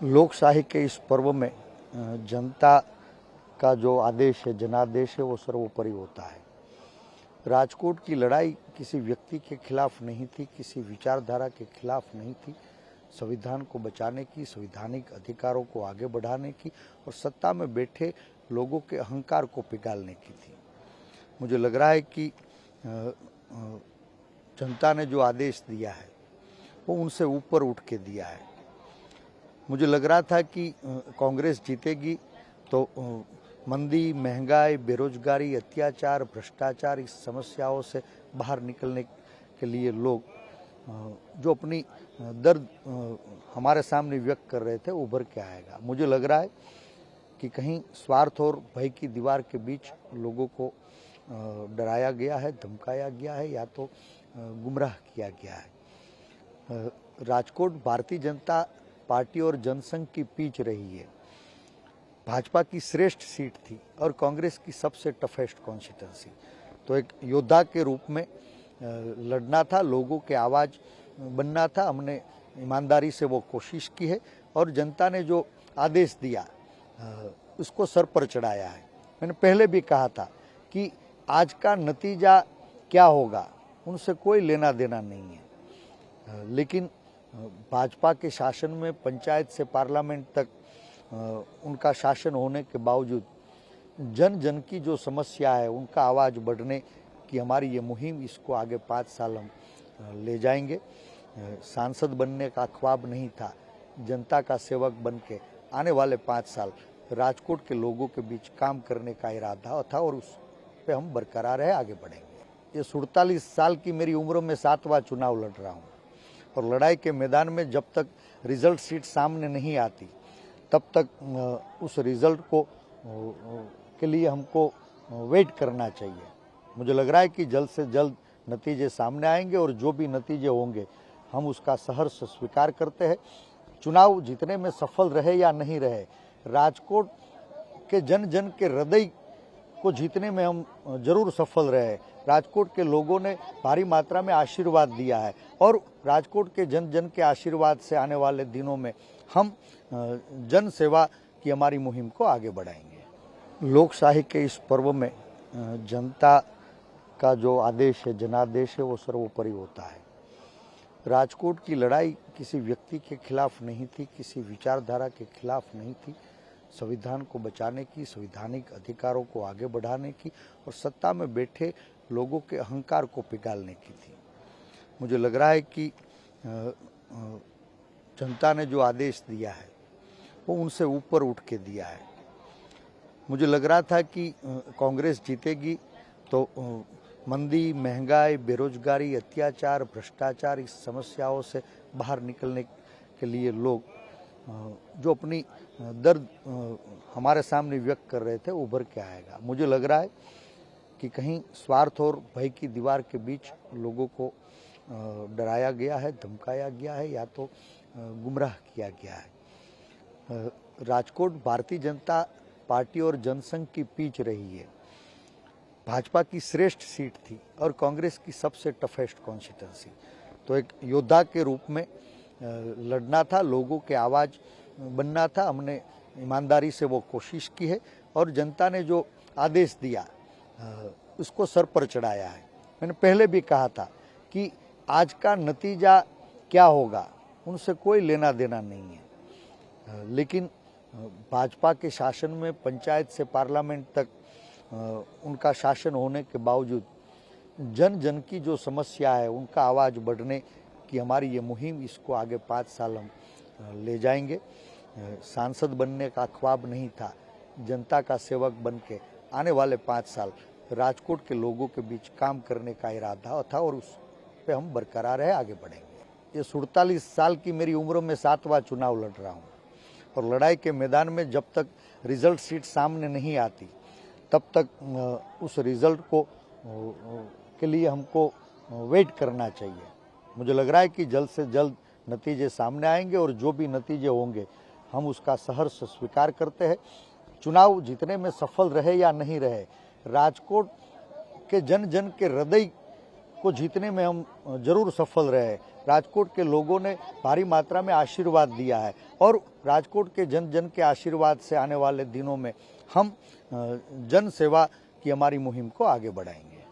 लोकशाही के इस पर्व में जनता का जो आदेश है, जनादेश है, वो सर्वोपरि होता है। राजकोट की लड़ाई किसी व्यक्ति के खिलाफ नहीं थी, किसी विचारधारा के खिलाफ नहीं थी। संविधान को बचाने की, संवैधानिक अधिकारों को आगे बढ़ाने की और सत्ता में बैठे लोगों के अहंकार को पिघालने की थी। मुझे लग रहा है कि जनता ने जो आदेश दिया है वो उनसे ऊपर उठ के दिया है। मुझे लग रहा था कि कांग्रेस जीतेगी तो मंदी, महंगाई, बेरोजगारी, अत्याचार, भ्रष्टाचार, इस समस्याओं से बाहर निकलने के लिए लोग जो अपनी दर्द हमारे सामने व्यक्त कर रहे थे, उभर के आएगा। मुझे लग रहा है कि कहीं स्वार्थ और भय की दीवार के बीच लोगों को डराया गया है, धमकाया गया है या तो गुमराह किया गया है। राजकोट भारतीय जनता पार्टी और जनसंघ की पीच रही है। भाजपा की श्रेष्ठ सीट थी और कांग्रेस की सबसे टफेस्ट कॉन्स्टिट्यूंसी। तो एक योद्धा के रूप में लड़ना था, लोगों के आवाज़ बनना था। हमने ईमानदारी से वो कोशिश की है और जनता ने जो आदेश दिया उसको सर पर चढ़ाया है। मैंने पहले भी कहा था कि आज का नतीजा क्या होगा उनसे कोई लेना देना नहीं है, लेकिन भाजपा के शासन में पंचायत से पार्लियामेंट तक उनका शासन होने के बावजूद जन जन की जो समस्या है, उनका आवाज़ बढ़ने की हमारी ये मुहिम, इसको आगे 5 साल हम ले जाएंगे। सांसद बनने का ख्वाब नहीं था, जनता का सेवक बन के आने वाले 5 साल राजकोट के लोगों के बीच काम करने का इरादा था और उस पे हम बरकरार है, आगे बढ़ेंगे। ये 47 साल की मेरी उम्र में 7वां चुनाव लड़ रहा हूँ और लड़ाई के मैदान में जब तक रिजल्ट शीट सामने नहीं आती तब तक उस रिजल्ट को के लिए हमको वेट करना चाहिए। मुझे लग रहा है कि जल्द से जल्द नतीजे सामने आएंगे और जो भी नतीजे होंगे हम उसका सहर्ष स्वीकार करते हैं। चुनाव जीतने में सफल रहे या नहीं रहे, राजकोट के जन जन के हृदय को जीतने में हम जरूर सफल रहे। राजकोट के लोगों ने भारी मात्रा में आशीर्वाद दिया है और राजकोट के जन जन के आशीर्वाद से आने वाले दिनों में हम जन सेवा की हमारी मुहिम को आगे बढ़ाएंगे। लोकशाही के इस पर्व में जनता का जो आदेश है, जनादेश है, वो सर्वोपरि होता है। राजकोट की लड़ाई किसी व्यक्ति के खिलाफ नहीं थी, किसी विचारधारा के खिलाफ नहीं थी। संविधान को बचाने की, संवैधानिक अधिकारों को आगे बढ़ाने की और सत्ता में बैठे लोगों के अहंकार को पिघालने की थी। मुझे लग रहा है कि जनता ने जो आदेश दिया है वो उनसे ऊपर उठ के दिया है। मुझे लग रहा था कि कांग्रेस जीतेगी तो मंदी, महंगाई, बेरोजगारी, अत्याचार, भ्रष्टाचार, इस समस्याओं से बाहर निकलने के लिए लोग जो अपनी दर्द हमारे सामने व्यक्त कर रहे थे, उभर के आएगा। मुझे लग रहा है कि कहीं स्वार्थ और भय की दीवार के बीच लोगों को डराया गया है, धमकाया गया है या तो गुमराह किया गया है। राजकोट भारतीय जनता पार्टी और जनसंघ की पीच रही है। भाजपा की श्रेष्ठ सीट थी और कांग्रेस की सबसे टफेस्ट कॉन्स्टिट्यूंसी। तो एक योद्धा के रूप में लड़ना था, लोगों के आवाज़ बनना था। हमने ईमानदारी से वो कोशिश की है और जनता ने जो आदेश दिया उसको सर पर चढ़ाया है। मैंने पहले भी कहा था कि आज का नतीजा क्या होगा उनसे कोई लेना देना नहीं है, लेकिन भाजपा के शासन में पंचायत से पार्लियामेंट तक उनका शासन होने के बावजूद जन जन की जो समस्या है, उनका आवाज़ बढ़ने की हमारी ये मुहिम, इसको आगे 5 साल हम ले जाएंगे। सांसद बनने का ख्वाब नहीं था, जनता का सेवक बन के आने वाले 5 साल राजकोट के लोगों के बीच काम करने का इरादा था और उस पे हम बरकरार है, आगे बढ़ेंगे। ये 47 साल की मेरी उम्र में 7वां चुनाव लड़ रहा हूँ और लड़ाई के मैदान में जब तक रिजल्ट शीट सामने नहीं आती तब तक उस रिजल्ट को के लिए हमको वेट करना चाहिए। मुझे लग रहा है कि जल्द से जल्द नतीजे सामने आएंगे और जो भी नतीजे होंगे हम उसका सहर्ष स्वीकार करते हैं। चुनाव जीतने में सफल रहे या नहीं रहे, राजकोट के जन जन के हृदय को जीतने में हम जरूर सफल रहे। राजकोट के लोगों ने भारी मात्रा में आशीर्वाद दिया है और राजकोट के जन जन के आशीर्वाद से आने वाले दिनों में हम जन सेवा की हमारी मुहिम को आगे बढ़ाएंगे।